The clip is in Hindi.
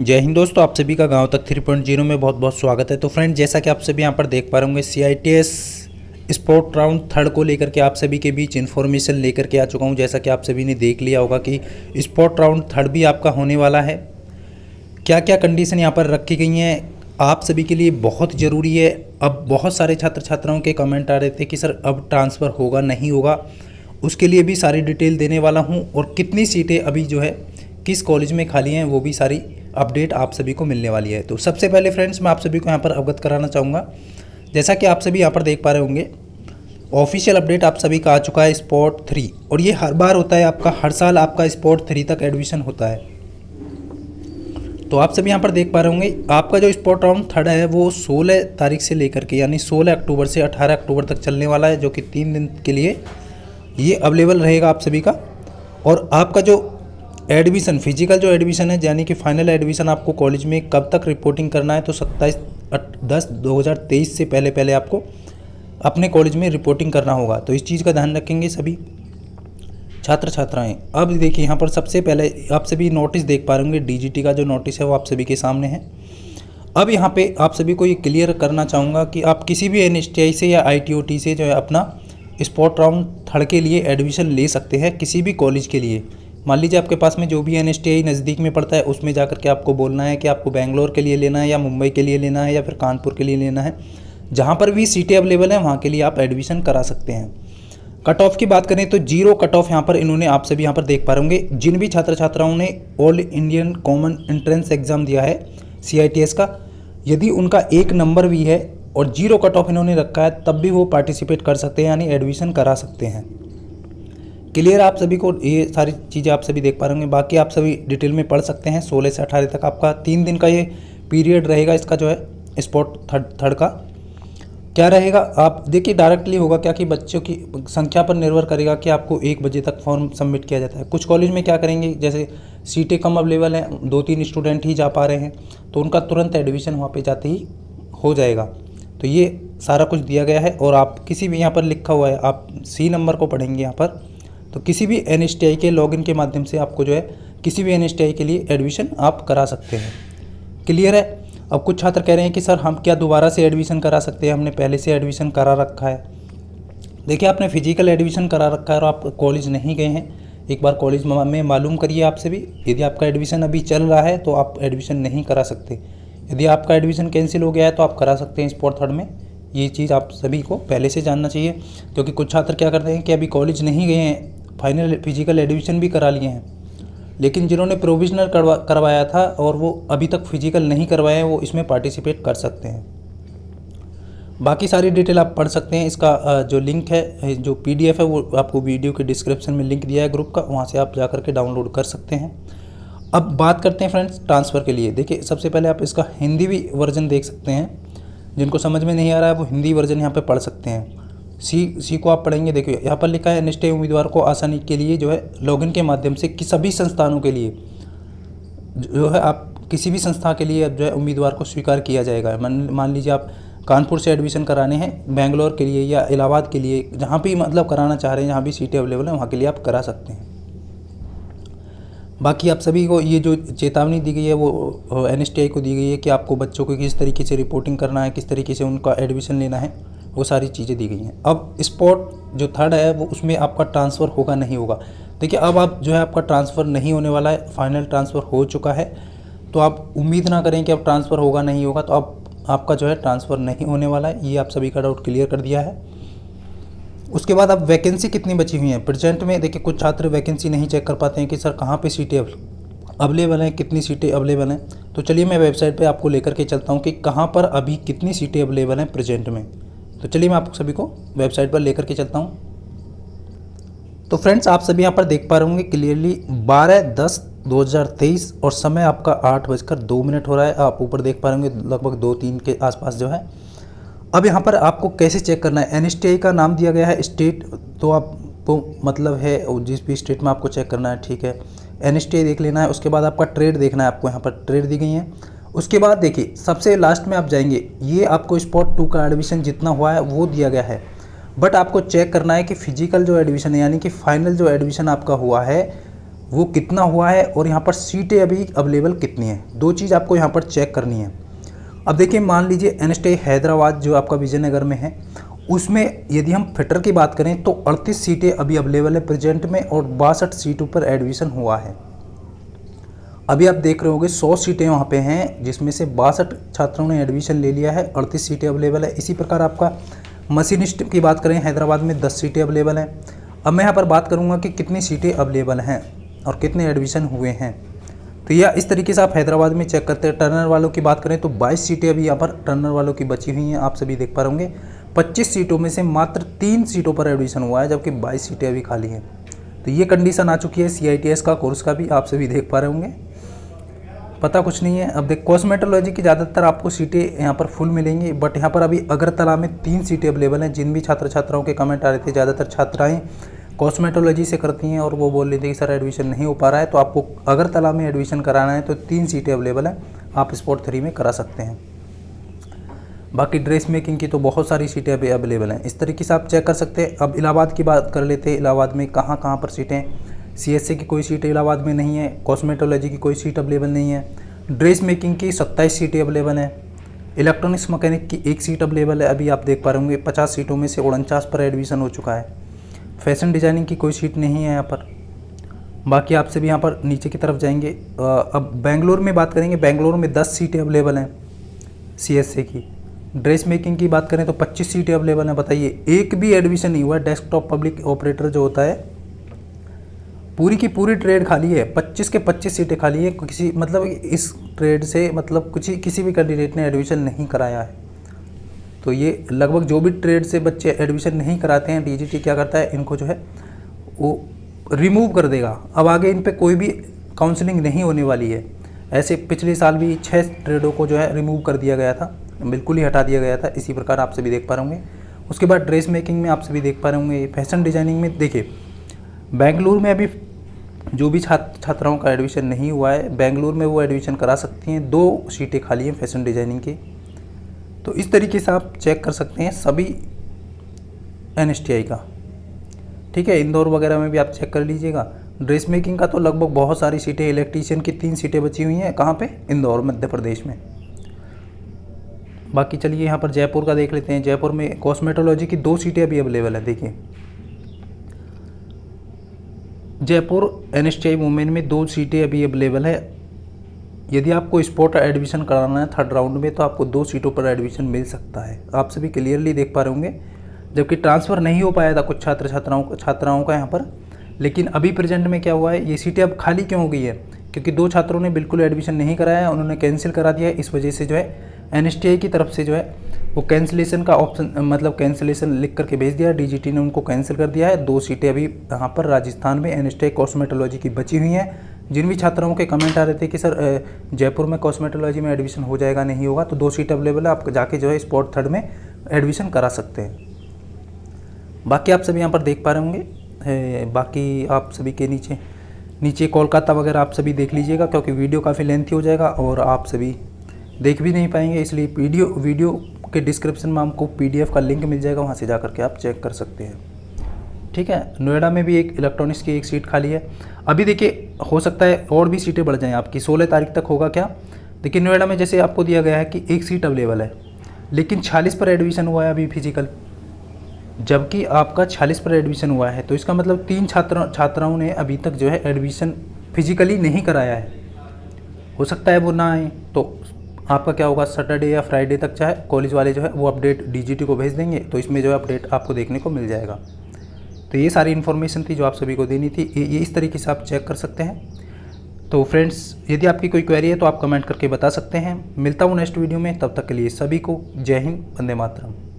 जय हिंद दोस्तों, आप सभी का गांव तक 3.0 में बहुत बहुत स्वागत है। तो फ्रेंड, जैसा कि आप सभी यहां पर देख पा रहे होंगे, CITS स्पोर्ट राउंड थर्ड को लेकर के आप सभी के बीच इन्फॉर्मेशन लेकर के आ चुका हूं। जैसा कि आप सभी ने देख लिया होगा कि स्पोर्ट राउंड थर्ड भी आपका होने वाला है। क्या क्या कंडीशन यहाँ पर रखी गई हैं आप सभी के लिए बहुत ज़रूरी है। अब बहुत सारे छात्र छात्राओं के कमेंट आ रहे थे कि सर अब ट्रांसफ़र होगा नहीं होगा, उसके लिए भी सारी डिटेल देने वाला हूँ। और कितनी सीटें अभी जो है किस कॉलेज में खाली हैं वो भी सारी अपडेट आप सभी को मिलने वाली है। तो सबसे पहले फ्रेंड्स, मैं आप सभी को यहाँ पर अवगत कराना चाहूँगा, जैसा कि आप सभी यहाँ पर देख पा रहे होंगे, ऑफिशियल अपडेट आप सभी का आ चुका है स्पॉट 3। और ये हर बार होता है आपका, हर साल आपका स्पॉट 3 तक एडमिशन होता है। तो आप सभी यहाँ पर देख पा रहे होंगे, आपका जो स्पॉट राउंड थर्ड है वो 16 तारीख से लेकर के यानी 16 अक्टूबर से 18 अक्टूबर तक चलने वाला है, जो कि 3 दिन के लिए ये अवेलेबल रहेगा आप सभी का। और आपका जो एडमिशन, फिजिकल जो एडमिशन है यानी कि फाइनल एडमिशन आपको कॉलेज में कब तक रिपोर्टिंग करना है, तो 27/10/2023 से पहले पहले आपको अपने कॉलेज में रिपोर्टिंग करना होगा। तो इस चीज़ का ध्यान रखेंगे सभी छात्र छात्राएं। अब देखिए यहाँ पर सबसे पहले आप सभी नोटिस देख पा रहे होंगे, DGT का जो नोटिस है वो आप सभी के सामने है। अब यहाँ पे आप सभी को ये क्लियर करना चाहूँगा कि आप किसी भी NSTI से या ITOT से जो है अपना स्पॉट राउंड थर्ड के लिए एडमिशन ले सकते हैं किसी भी कॉलेज के लिए। मान लीजिए आपके पास में जो भी NSTI नज़दीक में पड़ता है उसमें जाकर के आपको बोलना है कि आपको बेंगलोर के लिए लेना है या मुंबई के लिए लेना है या फिर कानपुर के लिए लेना है। जहाँ पर भी सीटें अवेलेबल हैं वहाँ के लिए आप एडमिशन करा सकते हैं। कट ऑफ की बात करें तो 0 कट ऑफ यहाँ पर इन्होंने, आप सभी यहाँ पर देख पा रहे होंगे, जिन भी छात्र छात्राओं ने all Indian common entrance exam दिया है CITS का, यदि उनका 1 नंबर भी है और 0 कट ऑफ इन्होंने रखा है तब भी वो पार्टिसिपेट कर सकते हैं यानी एडमिशन करा सकते हैं। क्लियर आप सभी को, ये सारी चीज़ें आप सभी देख पा रहे होंगे। बाकी आप सभी डिटेल में पढ़ सकते हैं। 16 से 18 तक आपका 3 दिन का ये पीरियड रहेगा इसका, जो है स्पॉट थर्ड का क्या रहेगा। आप देखिए डायरेक्टली होगा क्या कि बच्चों की संख्या पर निर्भर करेगा कि आपको 1 बजे तक फॉर्म सबमिट किया जाता है। कुछ कॉलेज में क्या करेंगे, जैसे सीटें कम अवेलेबल हैं, 2-3 स्टूडेंट ही जा पा रहे हैं, तो उनका तुरंत एडमिशन वहाँ पे जाते ही हो जाएगा। तो ये सारा कुछ दिया गया है। और आप किसी भी, यहाँ पर लिखा हुआ है, आप C नंबर को पढ़ेंगे यहाँ पर, तो किसी भी NSTI के लॉगिन के माध्यम से आपको जो है किसी भी NSTI के लिए एडमिशन आप करा सकते हैं। क्लियर है। अब कुछ छात्र कह रहे हैं कि सर हम क्या दोबारा से एडमिशन करा सकते हैं, हमने पहले से एडमिशन करा रखा है। देखिए, आपने फिजिकल एडमिशन करा रखा है और आप कॉलेज नहीं गए हैं, एक बार कॉलेज में मालूम करिए आपसे भी। यदि आपका एडमिशन अभी चल रहा है तो आप एडमिशन नहीं करा सकते। यदि आपका एडमिशन कैंसिल हो गया है तो आप करा सकते हैं स्पॉट थर्ड में। ये चीज़ आप सभी को पहले से जानना चाहिए, क्योंकि कुछ छात्र क्या करते हैं कि अभी कॉलेज नहीं गए हैं, फाइनल फिजिकल एडमिशन भी करा लिए हैं, लेकिन जिन्होंने प्रोविजनल करवाया था और वो अभी तक फिजिकल नहीं करवाए हैं, वो इसमें पार्टिसिपेट कर सकते हैं। बाकी सारी डिटेल आप पढ़ सकते हैं। इसका जो लिंक है, जो PDF है, वो आपको वीडियो के डिस्क्रिप्शन में लिंक दिया है ग्रुप का, वहाँ से आप जा करके डाउनलोड कर सकते हैं। अब बात करते हैं फ्रेंड्स ट्रांसफ़र के लिए। देखिए, सबसे पहले आप इसका हिंदी भी वर्जन देख सकते हैं। जिनको समझ में नहीं आ रहा है वो हिंदी वर्जन यहाँ पे पढ़ सकते हैं। सी को आप पढ़ेंगे। देखिए यहाँ पर लिखा है, NSTI उम्मीदवार को आसानी के लिए जो है लॉगिन के माध्यम से कि सभी संस्थानों के लिए जो है, आप किसी भी संस्था के लिए अब जो है उम्मीदवार को स्वीकार किया जाएगा। मान लीजिए आप कानपुर से एडमिशन कराने हैं, बेंगलोर के लिए या इलाहाबाद के लिए, जहाँ भी मतलब कराना चाह रहे हैं, जहाँ भी सीटें अवेलेबल हैं वहाँ के लिए आप करा सकते हैं। बाकी आप सभी को ये जो चेतावनी दी गई है वो NSTI को दी गई है कि आपको बच्चों को किस तरीके से रिपोर्टिंग करना है, किस तरीके से उनका एडमिशन लेना है, वो सारी चीज़ें दी गई हैं। अब स्पॉट जो थर्ड है वो, उसमें आपका ट्रांसफ़र होगा नहीं होगा। देखिए, अब आप जो है आपका ट्रांसफ़र नहीं होने वाला है, फाइनल ट्रांसफ़र हो चुका है। तो आप उम्मीद ना करें कि अब ट्रांसफ़र होगा नहीं होगा, तो अब आपका जो है ट्रांसफ़र नहीं होने वाला है। ये आप सभी का डाउट क्लियर कर दिया है। उसके बाद अब वैकेंसी कितनी बची हुई हैं प्रेजेंट में। देखिए, कुछ छात्र वैकेंसी नहीं चेक कर पाते हैं कि सर कहाँ पे सीटें अवेलेबल हैं, कितनी सीटें अवेलेबल हैं। तो चलिए मैं वेबसाइट पे आपको लेकर के चलता हूँ कि कहाँ पर अभी कितनी सीटें अवेलेबल हैं प्रेजेंट में। तो चलिए मैं आप सभी को वेबसाइट पर लेकर के चलता हूँ। तो फ्रेंड्स, आप सभी यहाँ पर देख पा रहे होंगे क्लियरली 12/10/2023 और समय आपका 8:02 हो रहा है। आप ऊपर देख पा रहे होंगे लगभग 2-3 के आसपास जो है। अब यहाँ पर आपको कैसे चेक करना है, NSTI का नाम दिया गया है स्टेट, तो आपको मतलब है जिस भी स्टेट में आपको चेक करना है, ठीक है, NSTI देख लेना है। उसके बाद आपका ट्रेड देखना है, आपको यहाँ पर ट्रेड दी गई है। उसके बाद देखिए सबसे लास्ट में आप जाएंगे, ये आपको स्पॉट 2 का एडमिशन जितना हुआ है वो दिया गया है, बट आपको चेक करना है कि फिजिकल जो एडमिशन है यानी कि फाइनल जो एडमिशन आपका हुआ है वो कितना हुआ है और यहाँ पर सीटें अभी अवेलेबल कितनी हैं, 2 चीज़ आपको यहाँ पर चेक करनी है। अब देखिए, मान लीजिए NSTI हैदराबाद जो आपका विजयनगर में है, उसमें यदि हम फिटर की बात करें तो 38 सीटें अभी अवेलेबल है प्रेजेंट में और 62 सीटों पर एडमिशन हुआ है। अभी आप देख रहे होंगे 100 सीटें वहाँ पे हैं, जिसमें से 62 छात्रों ने एडमिशन ले लिया है, 38 सीटें अवेलेबल है। इसी प्रकार आपका मशीनिस्ट की बात करें हैदराबाद में 10 सीटें अवेलेबल हैं। अब मैं यहाँ पर बात करूँगा कि कितनी सीटें अवेलेबल हैं और कितने एडमिशन हुए हैं। तो यह इस तरीके से आप हैदराबाद में चेक करते हैं। टर्नर वालों की बात करें तो 22 सीटें अभी यहाँ पर टर्नर वालों की बची हुई हैं, आप सभी देख पा रहे होंगे। 25 सीटों में से मात्र 3 सीटों पर एडमिशन हुआ है, जबकि 22 सीटें अभी खाली हैं। तो ये कंडीशन आ चुकी है CITS का कोर्स का भी, आप सभी देख पा रहे होंगे। पता कुछ नहीं है। अब देख, कॉस्मेटोलॉजी की ज़्यादातर आपको सीटें यहाँ पर फुल मिलेंगी, बट यहाँ पर अभी अगरतला में 3 सीटें अवेलेबल हैं। जिन भी छात्र छात्राओं के कमेंट आ रहे थे, ज़्यादातर छात्राएँ कॉस्मेटोलॉजी से करती हैं और वो बोल रही थी कि सर एडमिशन नहीं हो पा रहा है, तो आपको अगरतला में एडमिशन कराना है तो 3 सीटें अवेलेबल हैं, आप स्पॉट 3 में करा सकते हैं। बाकी ड्रेस मेकिंग की तो बहुत सारी सीटें अभी अवेलेबल हैं, इस तरीके से आप चेक कर सकते हैं। अब इलाहाबाद की बात कर लेते हैं, इलाहाबाद में कहाँ कहाँ पर सीटें। CSA की कोई सीट इलाहाबाद में नहीं है, कॉस्मेटोलॉजी की कोई सीट अवेलेबल नहीं है, ड्रेस मेकिंग की 27 सीटें अवेलेबल हैं, इलेक्ट्रॉनिक्स मैकेनिक की 1 सीट अवेलेबल है। अभी आप देख पा रहे होंगे 50 सीटों में से 49 पर एडमिशन हो चुका है। फैशन डिज़ाइनिंग की कोई सीट नहीं है यहाँ पर। बाकी आपसे भी यहाँ पर नीचे की तरफ जाएंगे। अब बेंगलोर में बात करेंगे, बेंगलोर में 10 सीटें अवेलेबल हैं CSA की। ड्रेस मेकिंग की बात करें तो 25 सीटें अवेलेबल हैं। बताइए, एक भी एडमिशन नहीं हुआ है। डेस्कटॉप पब्लिक ऑपरेटर जो होता है, पूरी की पूरी ट्रेड खाली है, 25 के 25 सीटें खाली है। किसी मतलब इस ट्रेड से मतलब किसी भी कैंडिडेट ने एडमिशन नहीं कराया है। तो ये लगभग जो भी ट्रेड से बच्चे एडमिशन नहीं कराते हैं, DGT क्या करता है, इनको जो है वो रिमूव कर देगा। अब आगे इन पे कोई भी काउंसलिंग नहीं होने वाली है। ऐसे पिछले साल भी 6 ट्रेडों को जो है रिमूव कर दिया गया था, बिल्कुल ही हटा दिया गया था। इसी प्रकार आप सभी देख पा रहे होंगे। उसके बाद ड्रेस मेकिंग में आप सभी देख पा रहे होंगे। फैशन डिज़ाइनिंग में देखिए, बेंगलुरु में अभी जो भी छात्राओं का एडमिशन नहीं हुआ है, बेंगलुरु में वो एडमिशन करा सकती हैं। 2 सीटें खाली हैं फैशन डिज़ाइनिंग की। तो इस तरीके से आप चेक कर सकते हैं सभी NSTI का, ठीक है। इंदौर वगैरह में भी आप चेक कर लीजिएगा। ड्रेस मेकिंग का तो लगभग बहुत सारी सीटें, इलेक्ट्रीशियन की 3 सीटें बची हुई हैं। कहाँ पे? इंदौर, मध्य प्रदेश में। बाकी चलिए यहाँ पर जयपुर का देख लेते हैं। जयपुर में कॉस्मेटोलॉजी की 2 सीटें अभी अवेलेबल है। देखिए, जयपुर NSTI वुमेन में 2 सीटें अभी अवेलेबल है। यदि आपको स्पॉट एडमिशन कराना है 3rd राउंड में, तो आपको 2 सीटों पर एडमिशन मिल सकता है, आप सभी क्लियरली देख पा रहे होंगे। जबकि ट्रांसफ़र नहीं हो पाया था कुछ छात्राओं का यहाँ पर, लेकिन अभी प्रेजेंट में क्या हुआ है, ये सीटें अब खाली क्यों हो गई है, क्योंकि 2 छात्रों ने बिल्कुल एडमिशन नहीं कराया है, उन्होंने कैंसिल करा दिया है। इस वजह से जो है NSTI की तरफ से जो है वो कैंसिलेशन का ऑप्शन, मतलब कैंसिलेशन लिख करके भेज दिया, DGT ने उनको कैंसिल कर दिया है। 2 सीटें अभी यहाँ पर राजस्थान में NSTI कॉस्मेटोलॉजी की बची हुई हैं। जिन भी छात्राओं के कमेंट आ रहे थे कि सर जयपुर में कॉस्मेटोलॉजी में एडमिशन हो जाएगा, नहीं होगा, तो 2 सीट अवेलेबल है, आप जाके जो है स्पॉट 3rd में एडमिशन करा सकते हैं। बाकी आप सभी यहाँ पर देख पा रहे होंगे। बाकी आप सभी के नीचे कोलकाता वगैरह आप सभी देख लीजिएगा, क्योंकि वीडियो काफ़ी लेंथी हो जाएगा और आप सभी देख भी नहीं पाएंगे, इसलिए वीडियो के डिस्क्रिप्शन में आपको PDF का लिंक मिल जाएगा, वहाँ से जा करके आप चेक कर सकते हैं, ठीक है। नोएडा में भी एक इलेक्ट्रॉनिक्स की 1 सीट खाली है। अभी देखिए, हो सकता है और भी सीटें बढ़ जाएँ आपकी, 16 तारीख तक होगा क्या। देखिए, नोएडा में जैसे आपको दिया गया है कि 1 सीट अवेलेबल है, लेकिन 46 पर एडमिशन हुआ है अभी फिजिकल, जबकि आपका 46 पर एडमिशन हुआ है। तो इसका मतलब 3 छात्राओं ने अभी तक जो है एडमिशन फिजिकली नहीं कराया है। हो सकता है वो ना आए, तो आपका क्या होगा, सैटरडे या फ्राइडे तक चाहे कॉलेज वाले जो है वो अपडेट DGT को भेज देंगे, तो इसमें जो है अपडेट आपको देखने को मिल जाएगा। तो ये सारी इन्फॉर्मेशन थी जो आप सभी को देनी थी। ये इस तरीके से आप चेक कर सकते हैं। तो फ्रेंड्स, यदि आपकी कोई क्वेरी है तो आप कमेंट करके बता सकते हैं। मिलता हूँ नेक्स्ट वीडियो में, तब तक के लिए सभी को जय हिंद, वंदे मातरम।